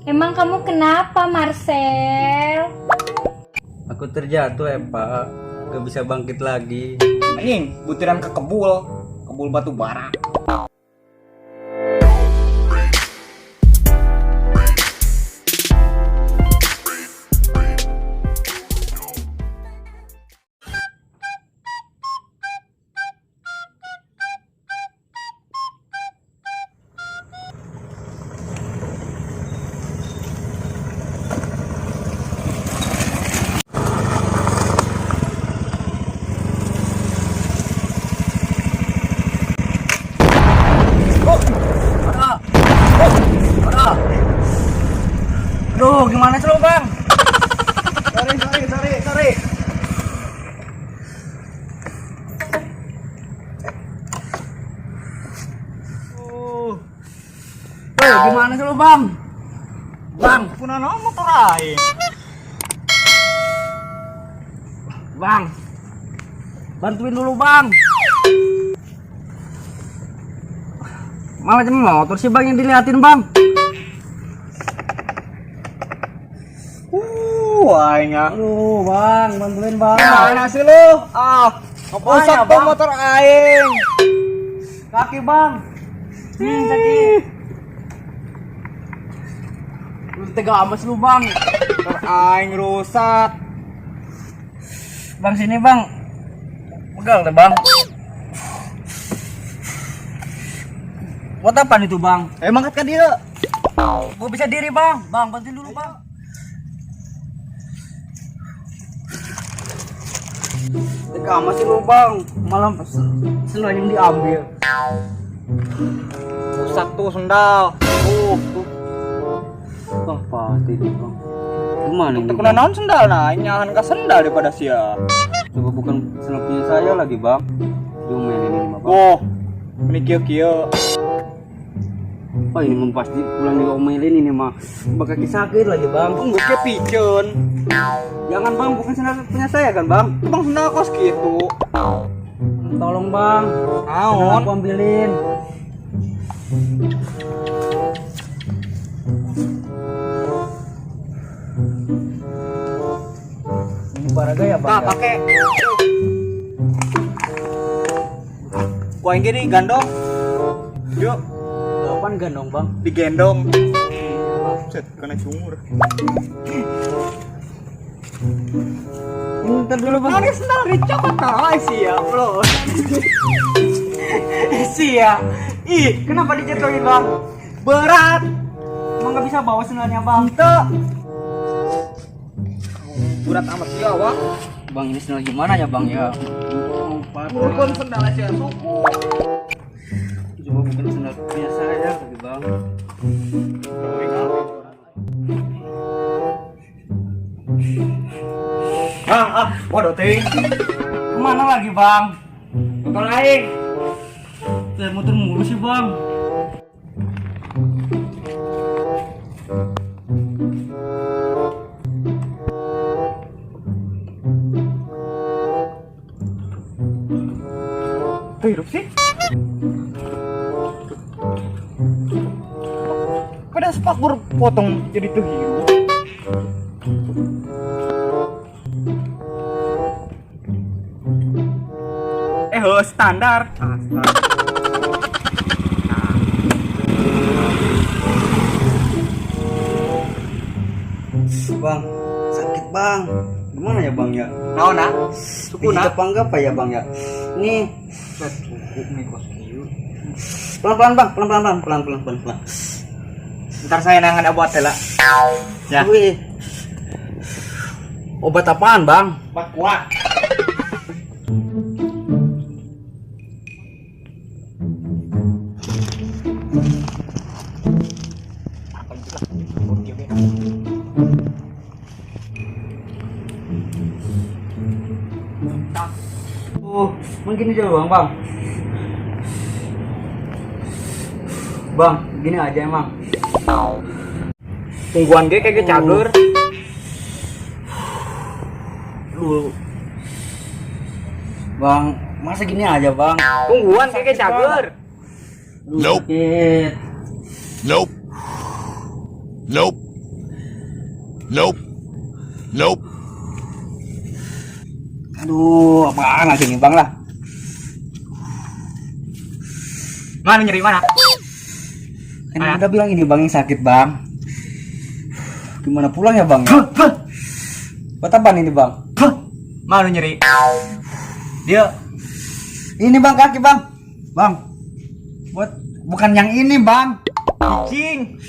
Emang kamu kenapa, Marcel? Aku terjatuh Pak, gak bisa bangkit lagi. Anjing, butiran ke kebul batu bara. Aduh, gimana sih lo bang? Sorry. Gimana sih lo bang? Bang, Punah motor aing. bang, bantuin dulu bang. Malah cuma motor sih bang yang diliatin bang. Aing ya. Aduh bang, bantuin bang. Mana sih lu? Ngerusak tuh Bang? motor aing. Kaki bang. Sakit. Lu tega amat sih lu bang. Motor aing rusak. Bang sini bang. Pegang deh bang. Buat apaan itu bang? Emang kan dia. Gua bisa diri bang. Bang bantuin dulu bang. Tega amat sih lu bang. Malah senang yang diambil. Rusak tuh sendal. Tuh. Bang pasti nih bang. Gimana ini? Kena naon sendal nah, nyahan ka sendal daripada sia. Coba bukan senang punya saya lagi bang. Diomelin ini mah bang. Oh, ini kieu. Oh ini mah pasti pulang diomelin ini mah. Bakal sakit lagi bang. Tunggu ke piceun. Jangan bang, bukan sendal punya saya kan bang. Bang sendal kos gitu. Tolong bang. Sendal Naon? aku ambilin. Ini Baraga ya bang. Nah, ya? pakai. Gua yang gini gandong. Yuk, Kapan gandong bang? digendong. Set, kena sumur. Ntar dulu bang. Ada sendal dicopot nah, siap lo. Sia. Ih, kenapa dijatuhin bang? Berat. Emang nggak bisa bawa sendalnya bang? Tuh. Berat amat sih awak. Bang ini sendal gimana ya bang ya? Bukan sendal aja suku. Coba bukan sendal punya saya lagi bang. Waduh ting. Kemana lagi bang? Motor aing. Saya muter mulu sih bang. Hidup sih. Kada sepak berpotong jadi tuh hidup. Standar. Bang, sakit bang. Gimana ya bang ya? Naon nah? Suku Bisa nah. apa enggak pak ya bang ya? Nih, Suku nih kos kieu. pelan pelan. Ntar saya nangan obat lah. Ya. Wih. Obat apaan bang? Obat kuat. Mungkin aja bang. Bang, gini aja emang. Tungguan dia kayak cager. Lu bang, masa gini aja bang? Tungguan kayak cager. Lu sakit. Nope. Nope. Nope. Aduh, apaan lagi nih bang lah? Mana nyeri mana? Kan udah bilang ini bang yang sakit bang. Gimana pulang ya bang? Buat apa ini bang? Mana nyeri? Dia Ini bang kaki bang. Bang. Bukan yang ini bang. cing.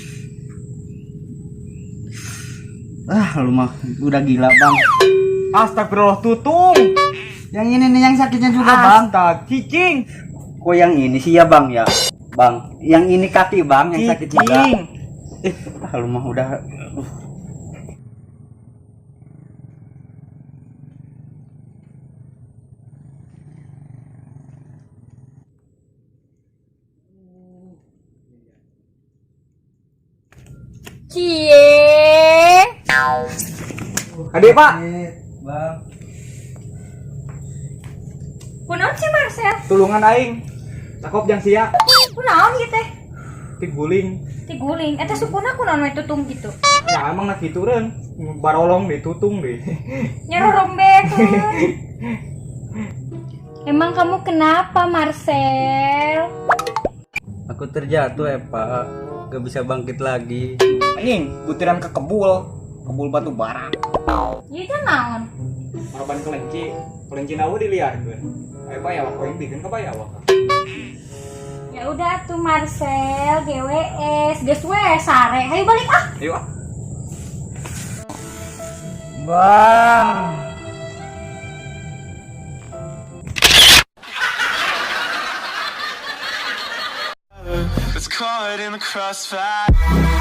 Lu mah udah gila bang. Astagfirullah tutung. Yang ini nih yang sakitnya juga bang. Astag cicing. Kok yang ini sih ya bang ya? Bang, yang ini kaki bang yang sakit juga. Cicing. Lu mah udah. Cie. Adik pak. Bang. Kunaon sih Marcel? Tulungan aing. Cakep jang sia. Kunaon gitu teh? Tik guling. Tiguling. Eta supuna kunaon we tutung gitu. Ya emang nak gitureun. Barolong ditutung deh. Nyerorombek. Emang kamu kenapa Marcel? Aku terjatuh ya pak. Gak bisa bangkit lagi. Anjing, butiran ke kebul batu bara. Ieu teh naon? Korban kelinci nawa diliarkeun. Ayo pak ya wak yang bikin ka ya wak. Ya udah tuh Marcel, GWS, geus we sare. Hayu balik ah. Ayo ah. Bang. It's caught in the crossfire.